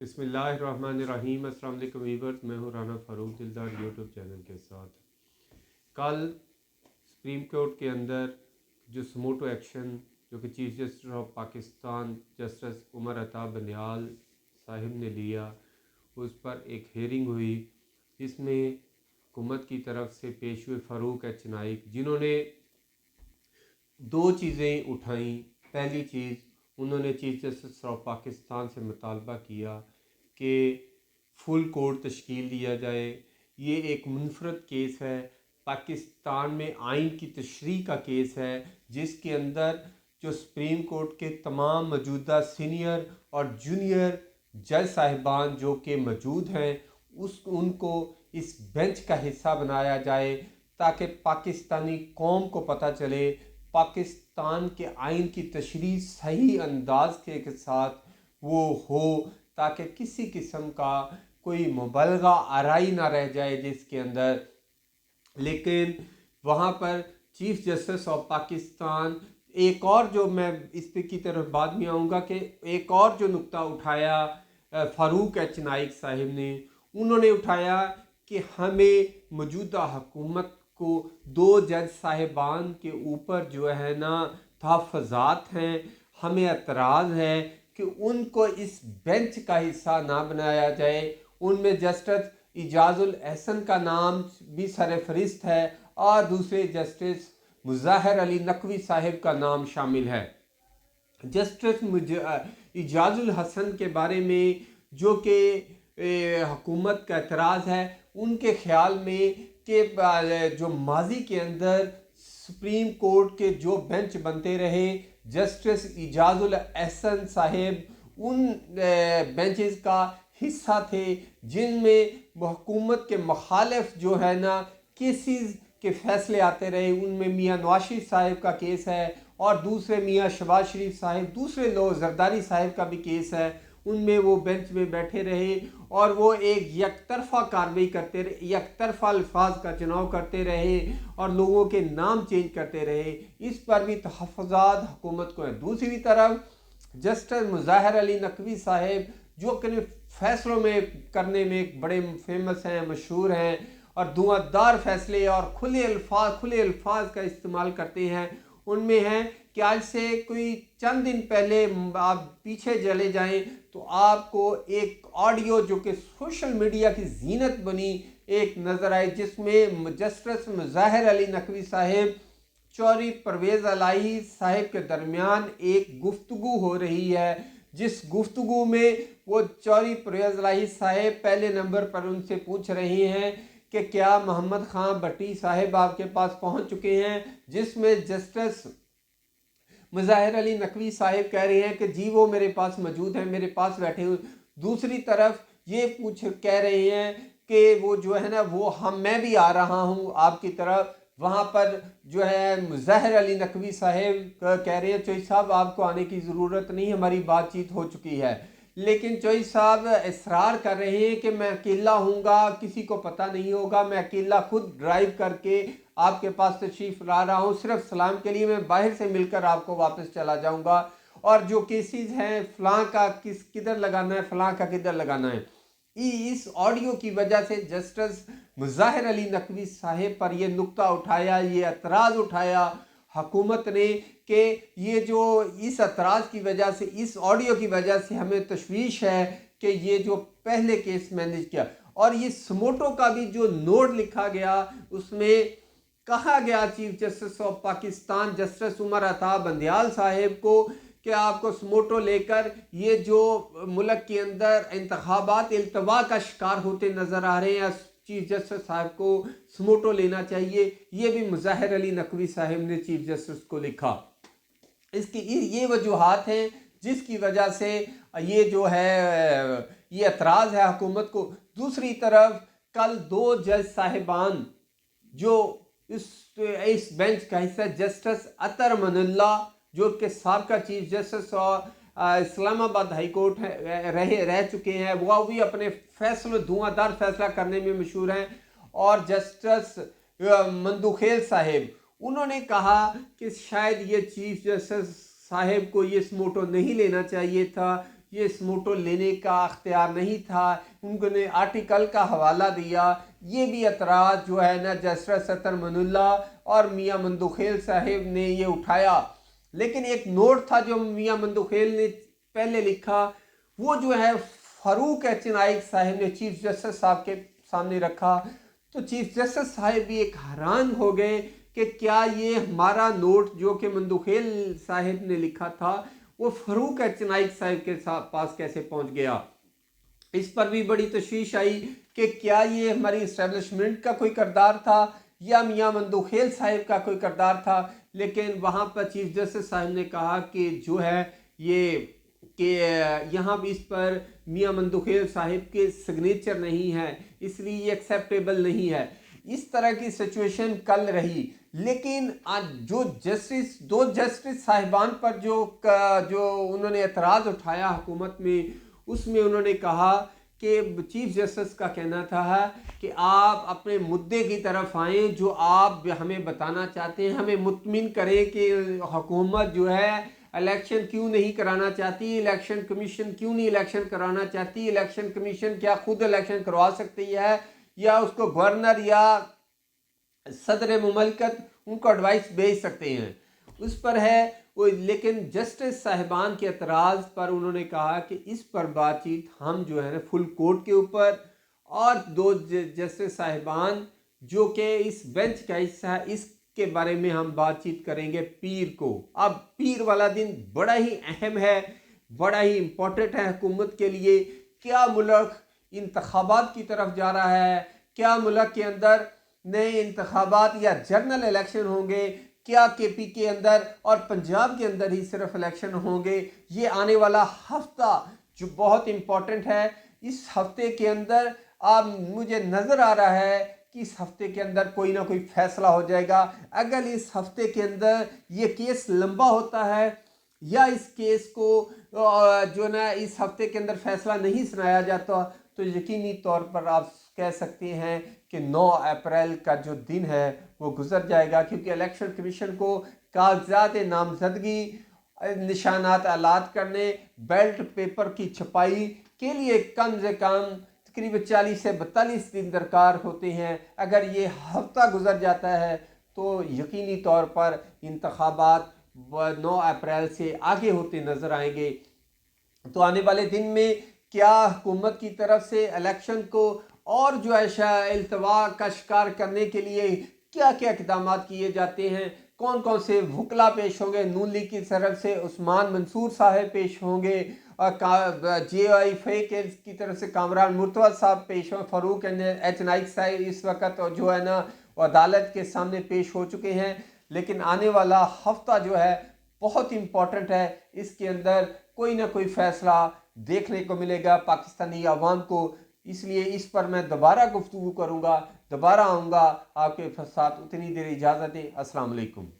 بسم اللہ الرحمن الرحیم۔ السلام علیکم ویورز، میں ہوں رانا فاروق دلدار یوٹیوب چینل کے ساتھ۔ کل سپریم کورٹ کے اندر جو سموٹو ایکشن جو کہ chief justice of Pakistan justice Umar Ata Bandial صاحب نے لیا، اس پر ایک ہیئرنگ ہوئی جس میں حکومت کی طرف سے پیش ہوئے فاروق ایچ نائک، جنہوں نے دو چیزیں اٹھائیں۔ پہلی چیز، انہوں نے چیف جسٹس آف پاکستان سے مطالبہ کیا کہ فل کورٹ تشکیل دیا جائے۔ یہ ایک منفرد کیس ہے، پاکستان میں آئین کی تشریح کا کیس ہے، جس کے اندر جو سپریم کورٹ کے تمام موجودہ سینئر اور جونیئر جج صاحبان جو کہ موجود ہیں ان کو اس بینچ کا حصہ بنایا جائے، تاکہ پاکستانی قوم کو پتہ چلے پاکستان کے آئین کی تشریح صحیح انداز کے ساتھ وہ ہو، تاکہ کسی قسم کا کوئی مبالغہ آرائی نہ رہ جائے جس کے اندر۔ لیکن وہاں پر چیف جسٹس آف پاکستان ایک اور جو میں اس پہ کی طرف بعد میں آؤں گا کہ ایک اور جو نقطہ اٹھایا فاروق ایچ نائک صاحب نے، انہوں نے اٹھایا کہ ہمیں موجودہ حکومت کو دو جج صاحبان کے اوپر جو ہے نا تحفظات ہیں، ہمیں اعتراض ہے کہ ان کو اس بینچ کا حصہ نہ بنایا جائے۔ ان میں جسٹس اعجاز الاحسن کا نام بھی سر فہرست ہے اور دوسرے جسٹس مظاہر علی نقوی صاحب کا نام شامل ہے۔ جسٹس اعجاز الحسن کے بارے میں جو کہ حکومت کا اعتراض ہے، ان کے خیال میں کہ جو ماضی کے اندر سپریم کورٹ کے جو بینچ بنتے رہے، جسٹس اعجاز الاحسن صاحب ان بینچز کا حصہ تھے جن میں حکومت کے مخالف جو ہے نا کیسز کے فیصلے آتے رہے۔ ان میں میاں نواز شریف صاحب کا کیس ہے اور دوسرے میاں شہباز شریف صاحب، دوسرے لوگ زرداری صاحب کا بھی کیس ہے۔ ان میں وہ بینچ میں بیٹھے رہے اور وہ ایک یک طرفہ کارروائی کرتے رہے، یک طرفہ الفاظ کا چناؤ کرتے رہے اور لوگوں کے نام چینج کرتے رہے۔ اس پر بھی تحفظات حکومت کو ہیں۔ دوسری طرف جسٹس مظاہر علی نقوی صاحب جو کہ فیصلوں میں کرنے میں بڑے فیمس ہیں، مشہور ہیں اور دھواں دار فیصلے اور کھلے الفاظ کا استعمال کرتے ہیں، ان میں ہیں کہ آج سے کوئی چند دن پہلے آپ پیچھے چلے جائیں تو آپ کو ایک آڈیو جو کہ سوشل میڈیا کی زینت بنی ایک نظر آئے، جس میں جسٹس مظاہر علی نقوی صاحب چوہدری پرویز الہی صاحب کے درمیان ایک گفتگو ہو رہی ہے، جس گفتگو میں وہ چوہدری پرویز الہی صاحب پہلے نمبر پر ان سے پوچھ رہے ہیں کہ کیا محمد خان بٹی صاحب آپ کے پاس پہنچ چکے ہیں، جس میں جسٹس مظاہر علی نقوی صاحب کہہ رہے ہیں کہ جی وہ میرے پاس موجود ہیں، میرے پاس بیٹھے ہوئے۔ دوسری طرف یہ کہہ رہے ہیں کہ وہ جو ہے نا میں بھی آ رہا ہوں آپ کی طرف۔ وہاں پر جو ہے مظاہر علی نقوی صاحب کہہ رہے ہیں چوہدری صاحب آپ کو آنے کی ضرورت نہیں، ہماری بات چیت ہو چکی ہے۔ لیکن چوہدری صاحب اصرار کر رہے ہیں کہ میں اکیلا ہوں گا، کسی کو پتہ نہیں ہوگا، میں اکیلا خود ڈرائیو کر کے آپ کے پاس تشریف لا رہا ہوں، صرف سلام کے لیے، میں باہر سے مل کر آپ کو واپس چلا جاؤں گا، اور جو کیسز ہیں فلاں کا کدھر لگانا ہے، فلاں کا کدھر لگانا ہے۔ اس آڈیو کی وجہ سے جسٹس مظاہر علی نقوی صاحب پر یہ نقطہ اٹھایا، یہ اعتراض اٹھایا حکومت نے کہ یہ جو اس اعتراض کی وجہ سے، اس آڈیو کی وجہ سے ہمیں تشویش ہے کہ یہ جو پہلے کیس مینیج کیا، اور یہ سموٹو کا بھی جو نوٹ لکھا گیا اس میں کہا گیا chief justice of Pakistan justice Umar Ata Bandial صاحب کو کہ آپ کو سموٹو لے کر یہ جو ملک کے اندر انتخابات التوا کا شکار ہوتے نظر آ رہے ہیں، چیف جسٹس صاحب کو سموٹو لینا چاہیے۔ یہ بھی مظاہر علی نقوی صاحب نے چیف جسٹس کو لکھا۔ اس کی یہ وجوہات ہیں جس کی وجہ سے یہ جو ہے یہ اعتراض ہے حکومت کو۔ دوسری طرف کل دو جج صاحبان جو اس بینچ کا حصہ، جسٹس اطہر امان اللہ جو کہ سابقہ چیف جسٹس اسلام آباد ہائی کورٹ رہ چکے ہیں، وہ بھی اپنے فیصلوں دھواں دار فیصلہ کرنے میں مشہور ہیں، اور جسٹس مندوخیل صاحب، انہوں نے کہا کہ شاید یہ چیف جسٹس صاحب کو یہ سموٹو نہیں لینا چاہیے تھا، یہ سموٹو لینے کا اختیار نہیں تھا، انہوں نے آرٹیکل کا حوالہ دیا۔ یہ بھی اعتراض جو ہے نا جسٹس ستر من اللہ اور میاں مندوخیل صاحب نے یہ اٹھایا، لیکن ایک نوٹ تھا جو میاں مندوخیل نے پہلے لکھا، وہ جو ہے فاروق ایچ نائک صاحب نے چیف جسٹس صاحب کے سامنے رکھا، تو چیف جسٹس صاحب بھی ایک حیران ہو گئے کہ کیا یہ ہمارا نوٹ جو کہ مندوخیل صاحب نے لکھا تھا وہ فاروق ایچ نائک صاحب کے پاس کیسے پہنچ گیا۔ اس پر بھی بڑی تشویش آئی کہ کیا یہ ہماری اسٹیبلشمنٹ کا کوئی کردار تھا یا میاں مندوخیل صاحب کا کوئی کردار تھا، لیکن وہاں پر چیف جسٹس صاحب نے کہا کہ جو ہے یہ کہ یہاں بھی اس پر میاں مندوخیل صاحب کے سگنیچر نہیں ہے، اس لیے یہ ایکسیپٹیبل نہیں ہے۔ اس طرح کی سچویشن کل رہی، لیکن جو دو جسٹس صاحبان پر جو انہوں نے اعتراض اٹھایا حکومت میں، اس میں انہوں نے کہا کہ چیف جسٹس کا کہنا تھا کہ آپ اپنے مدعے کی طرف آئیں جو آپ ہمیں بتانا چاہتے ہیں، ہمیں مطمئن کریں کہ حکومت جو ہے الیکشن کیوں نہیں کرانا چاہتی، الیکشن کمیشن کیوں نہیں الیکشن کرانا چاہتی، الیکشن کمیشن کیا خود الیکشن کروا سکتی ہے یا اس کو گورنر یا صدر مملکت ان کو ایڈوائس بھیج سکتے ہیں، اس پر ہے وہ۔ لیکن جسٹس صاحبان کے اعتراض پر انہوں نے کہا کہ اس پر بات چیت ہم جو ہے نا فل کورٹ کے اوپر، اور دو جسٹس صاحبان جو کہ اس بینچ کا حصہ ہے، اس کے بارے میں ہم بات چیت کریں گے پیر کو۔ اب پیر والا دن بڑا ہی اہم ہے، بڑا ہی امپورٹنٹ ہے حکومت کے لیے۔ کیا ملک انتخابات کی طرف جا رہا ہے؟ کیا ملک کے اندر نئے انتخابات یا جنرل الیکشن ہوں گے؟ کیا کے پی کے اندر اور پنجاب کے اندر ہی صرف الیکشن ہوں گے؟ یہ آنے والا ہفتہ جو بہت امپورٹنٹ ہے، اس ہفتے کے اندر مجھے نظر آ رہا ہے کہ اس ہفتے کے اندر کوئی نہ کوئی فیصلہ ہو جائے گا۔ اگر اس ہفتے کے اندر یہ کیس لمبا ہوتا ہے یا اس کیس کو جو نا اس ہفتے کے اندر فیصلہ نہیں سنایا جاتا، تو یقینی طور پر آپ کہہ سکتے ہیں کہ 9 اپریل کا جو دن ہے وہ گزر جائے گا، کیونکہ الیکشن کمیشن کو کاغذات نامزدگی، نشانات اعلان کرنے، بیلٹ پیپر کی چھپائی کے لیے کم سے کم تقریباً 40 سے 42 دن درکار ہوتے ہیں۔ اگر یہ ہفتہ گزر جاتا ہے تو یقینی طور پر انتخابات 9 اپریل سے آگے ہوتے نظر آئیں گے۔ تو آنے والے دن میں کیا حکومت کی طرف سے الیکشن کو اور جو ہے التوا کا شکار کرنے کے لیے کیا کیا اقدامات کیے جاتے ہیں، کون کون سے وکلا پیش ہوں گے؟ نون لیگ کی طرف سے عثمان منصور صاحب پیش ہوں گے، اور جے آئی فے کی طرف سے کامران مرتضی صاحب پیش ہوں، فاروق ایچ نائک صاحب اس وقت جو ہے نا عدالت کے سامنے پیش ہو چکے ہیں۔ لیکن آنے والا ہفتہ جو ہے بہت امپورٹنٹ ہے، اس کے اندر کوئی نہ کوئی فیصلہ دیکھنے کو ملے گا پاکستانی عوام کو، اس لیے اس پر میں دوبارہ گفتگو کروں گا، دوبارہ آؤں گا۔ آپ کے ساتھ اتنی دیر اجازت دیں۔ السلام علیکم۔